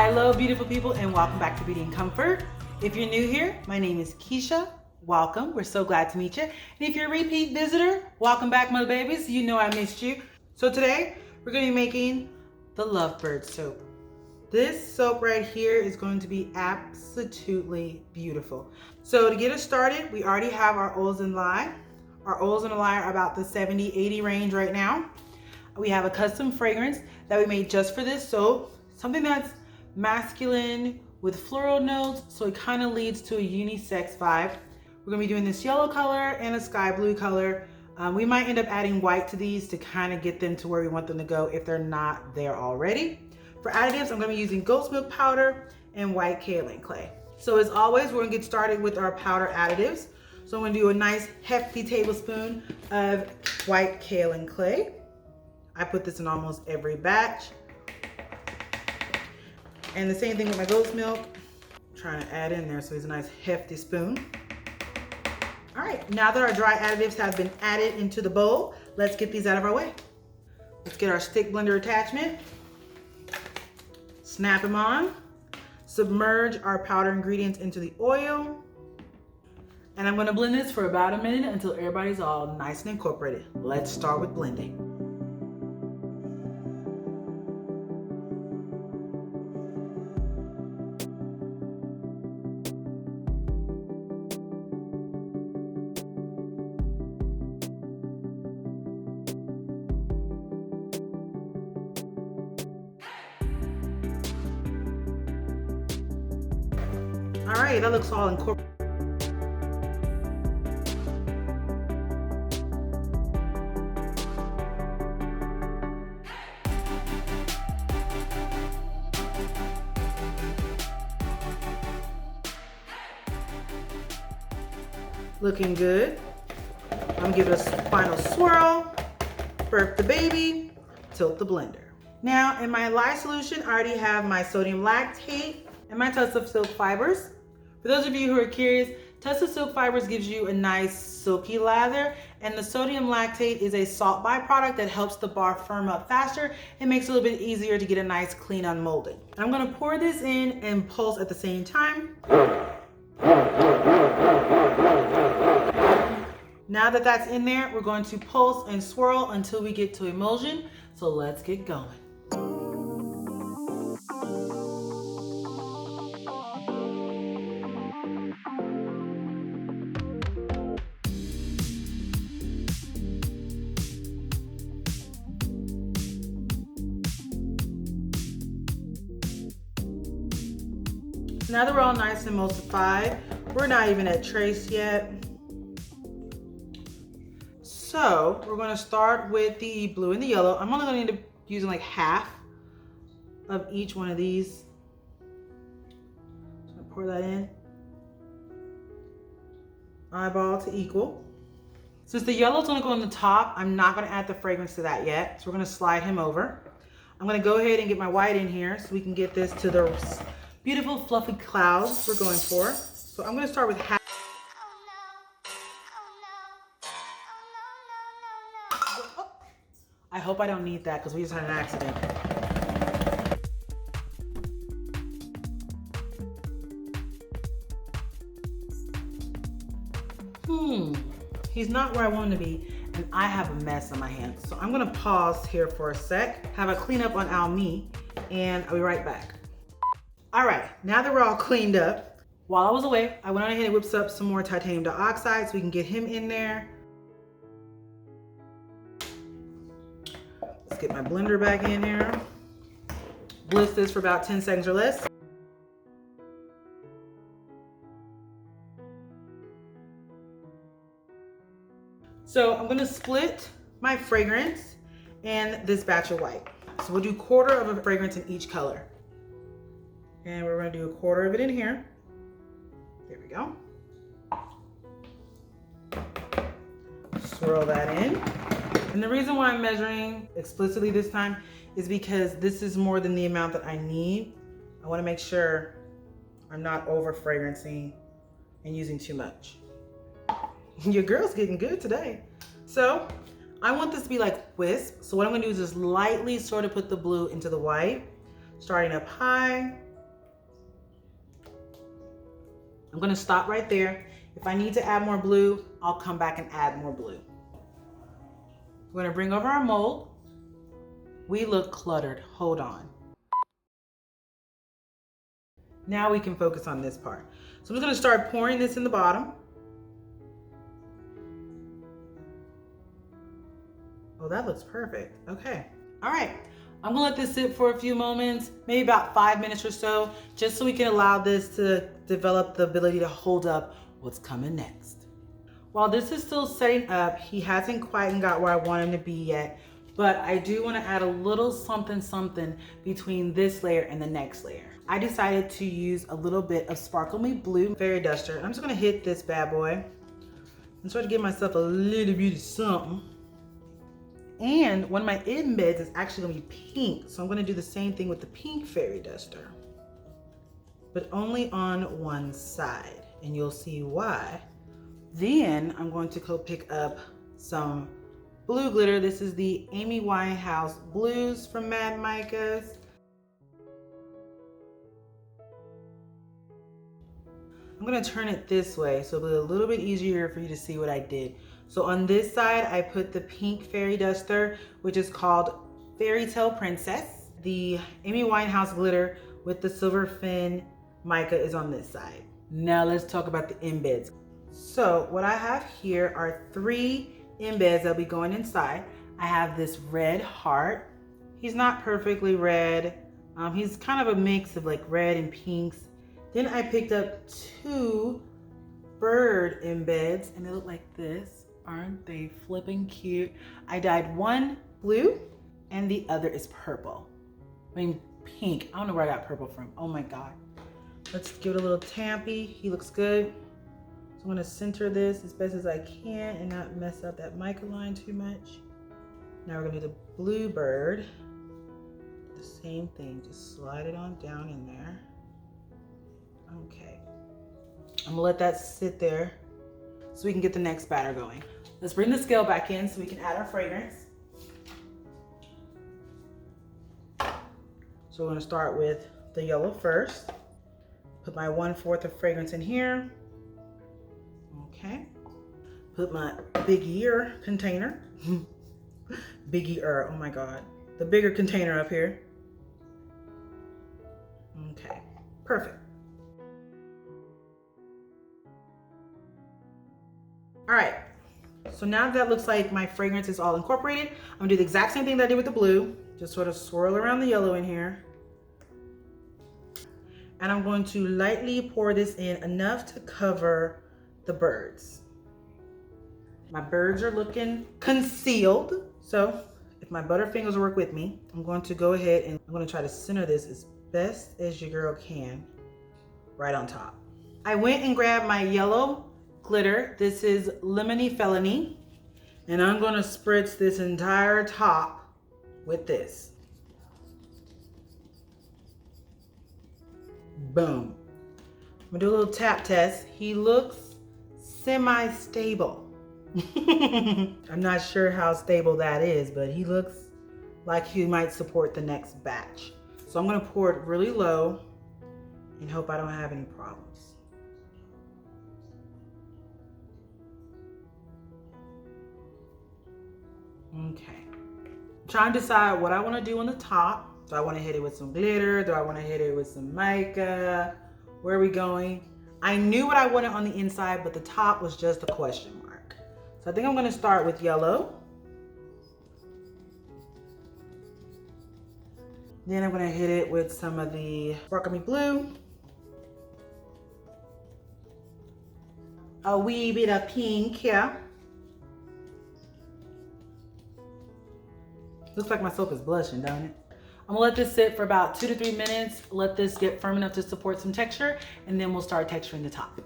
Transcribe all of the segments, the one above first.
Hello, beautiful people, and welcome back to Beauty and Comfort. If you're new here, my name is Keisha. Welcome. We're so glad to meet you. And if you're a repeat visitor, welcome back, my babies. You know I missed you. So today, we're going to be making the Lovebird soap. This soap right here is going to be absolutely beautiful. So to get us started, we already have our oils in lye. Our oils in lye are about the 70-80 range right now. We have a custom fragrance that we made just for this soap. Something that's masculine with floral notes, so it kind of leads to a unisex vibe. We're gonna be doing this yellow color and a sky blue color. We might end up adding white to these to kind of get them to where we want them to go if they're not there already. For additives, I'm gonna be using goat's milk powder and white kaolin clay. So as always, we're gonna get started with our powder additives. So I'm gonna do a nice hefty tablespoon of white kaolin clay. I put this in almost every batch. And the same thing with my goat's milk. I'm trying to add in there so it's a nice hefty spoon. All right, now that our dry additives have been added into the bowl, let's get these out of our way. Let's get our stick blender attachment. Snap them on. Submerge our powder ingredients into the oil. And I'm gonna blend this for about a minute until everybody's all nice and incorporated. Let's start with blending. All right, that looks all incorporated. Looking good. I'm gonna give it a final swirl, burp the baby, tilt the blender. Now in my lye solution, I already have my sodium lactate and my Tussah silk fibers. For those of you who are curious, Tussah silk fibers gives you a nice silky lather, and the sodium lactate is a salt byproduct that helps the bar firm up faster and makes it a little bit easier to get a nice clean unmolding. I'm gonna pour this in and pulse at the same time. Now that that's in there, we're going to pulse and swirl until we get to emulsion. So let's get going. Now that we're all nice and emulsified, we're not even at trace yet. So we're gonna start with the blue and the yellow. I'm only gonna end up using like half of each one of these. So I'm gonna pour that in. Eyeball to equal. Since the yellow's gonna go on the top, I'm not gonna add the fragrance to that yet. So we're gonna slide him over. I'm gonna go ahead and get my white in here so we can get this to the beautiful fluffy clouds we're going for. So I'm gonna start with half. I hope I don't need that because we just had an accident. He's not where I want him to be, and I have a mess on my hands. So I'm gonna pause here for a sec, have a cleanup on Almond, and I'll be right back. All right, now that we're all cleaned up, while I was away, I went on ahead and whipped up some more titanium dioxide so we can get him in there. Let's get my blender back in here. Blitz this for about 10 seconds or less. So I'm gonna split my fragrance and this batch of white. So we'll do 1/4 of a fragrance in each color. And we're gonna do 1/4 of it in here. There we go. Swirl that in. And the reason why I'm measuring explicitly this time is because this is more than the amount that I need. I wanna make sure I'm not over fragrancing and using too much. Your girl's getting good today. So I want this to be like wisp. So what I'm gonna do is just lightly sort of put the blue into the white, starting up high I'm gonna stop right there. If I need to add more blue, I'll come back and add more blue. We're gonna bring over our mold. We look cluttered, hold on. Now we can focus on this part. So I'm just gonna start pouring this in the bottom. Oh, that looks perfect, okay. All right, I'm gonna let this sit for a few moments, maybe about 5 minutes or so, just so we can allow this to develop the ability to hold up what's coming next. While this is still setting up, he hasn't quite got where I want him to be yet, but I do wanna add a little something between this layer and the next layer. I decided to use a little bit of Sparkle Me Blue Fairy Duster. I'm just gonna hit this bad boy and try to give myself a little bit of something. And one of my embeds is actually gonna be pink, so I'm gonna do the same thing with the pink Fairy Duster, but only on one side, and you'll see why. Then I'm going to go pick up some blue glitter. This is the Amy Winehouse Blues from Mad Micas. I'm gonna turn it this way so it'll be a little bit easier for you to see what I did. So on this side, I put the pink Fairy Duster, which is called Fairy Tale Princess. The Amy Winehouse glitter with the silver fin mica is on this side. Now let's talk about the embeds. So what I have here are 3 embeds that'll be going inside. I have this red heart. He's not perfectly red. He's kind of a mix of like red and pinks. Then I picked up 2 bird embeds and they look like this. Aren't they flipping cute? I dyed one blue and the other is purple. I mean pink. I don't know where I got purple from. Oh my God. Let's give it a little tampy. He looks good. So I'm gonna center this as best as I can and not mess up that mica line too much. Now we're gonna do the blue bird. The same thing, just slide it on down in there. Okay. I'm gonna let that sit there so we can get the next batter going. Let's bring the scale back in so we can add our fragrance. So we're gonna start with the yellow first. Put my 1/4 of fragrance in here. Okay. Put my big ear container. Big ear, oh my God. The bigger container up here. Okay, perfect. All right, so now that looks like my fragrance is all incorporated, I'm gonna do the exact same thing that I did with the blue. Just sort of swirl around the yellow in here. And I'm going to lightly pour this in enough to cover the birds. My birds are looking concealed. So if my Butterfingers work with me, I'm going to go ahead and I'm gonna try to center this as best as your girl can, right on top. I went and grabbed my yellow glitter. This is Lemony Felony. And I'm gonna spritz this entire top with this. Boom. I'm gonna do a little tap test. He looks semi-stable. I'm not sure how stable that is, but he looks like he might support the next batch. So I'm gonna pour it really low and hope I don't have any problems. Okay. I'm trying to decide what I want to do on the top. Do I want to hit it with some glitter? Do I want to hit it with some mica? Where are we going? I knew what I wanted on the inside, but the top was just a question mark. So I think I'm going to start with yellow. Then I'm going to hit it with some of the Sparkle Me Blue. A wee bit of pink here. Looks like my soap is blushing, don't it? I'm gonna let this sit for about 2 to 3 minutes. Let this get firm enough to support some texture, and then we'll start texturing the top.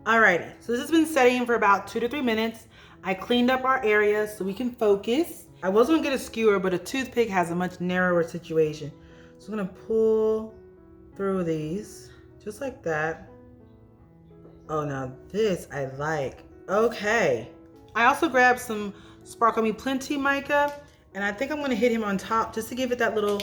Alrighty, so this has been setting for about 2 to 3 minutes. I cleaned up our area so we can focus. I was gonna get a skewer, but a toothpick has a much narrower situation. So I'm gonna pull through these, just like that. Oh, now this I like. Okay. I also grabbed some Sparkle Me Plenty mica, and I think I'm gonna hit him on top just to give it that little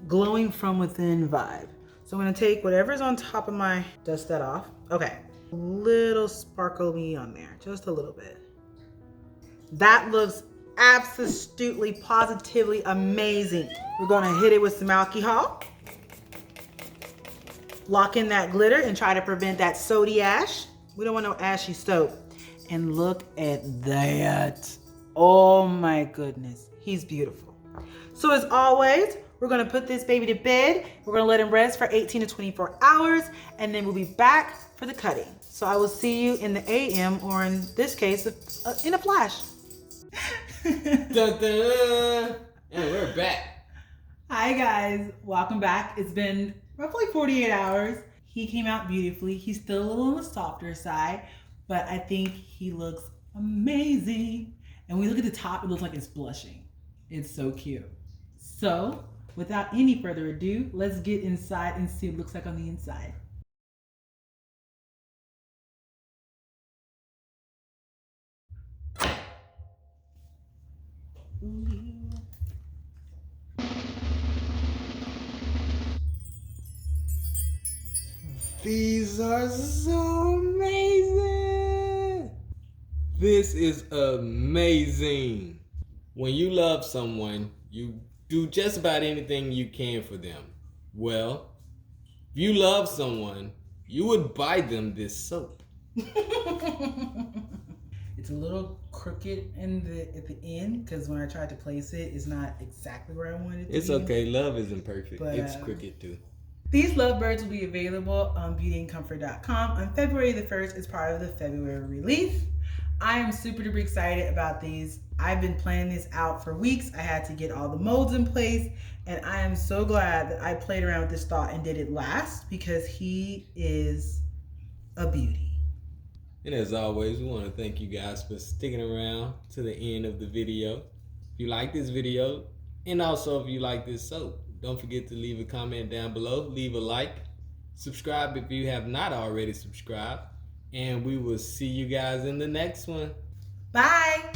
glowing from within vibe. So I'm gonna take whatever's on top of my, dust that off. Okay, little sparkly on there, just a little bit. That looks absolutely, positively amazing. We're gonna hit it with some alcohol. Lock in that glitter and try to prevent that soapy ash. We don't want no ashy soap. And look at that. Oh my goodness, he's beautiful. So as always, we're gonna put this baby to bed. We're gonna let him rest for 18 to 24 hours, and then we'll be back for the cutting. So I will see you in the AM, or in this case, in a flash. Dun, dun. And we're back. Hi guys, welcome back. It's been roughly 48 hours. He came out beautifully. He's still a little on the softer side, but I think he looks amazing. And when you look at the top, it looks like it's blushing. It's so cute. So without any further ado, let's get inside and see what it looks like on the inside. These are so amazing. This is amazing. When you love someone, you do just about anything you can for them. Well, if you love someone, you would buy them this soap. It's a little crooked at the end because when I tried to place it, it's not exactly where I wanted it to be. It's okay. Love isn't perfect. But, it's crooked too. These lovebirds will be available on beautyandcomfort.com on February the 1st as part of the February release. I am super duper excited about these. I've been planning this out for weeks. I had to get all the molds in place, and I am so glad that I played around with this thought and did it last because he is a beauty. And as always, we want to thank you guys for sticking around to the end of the video. If you like this video, and also if you like this soap, don't forget to leave a comment down below, leave a like, subscribe if you have not already subscribed, and we will see you guys in the next one. Bye!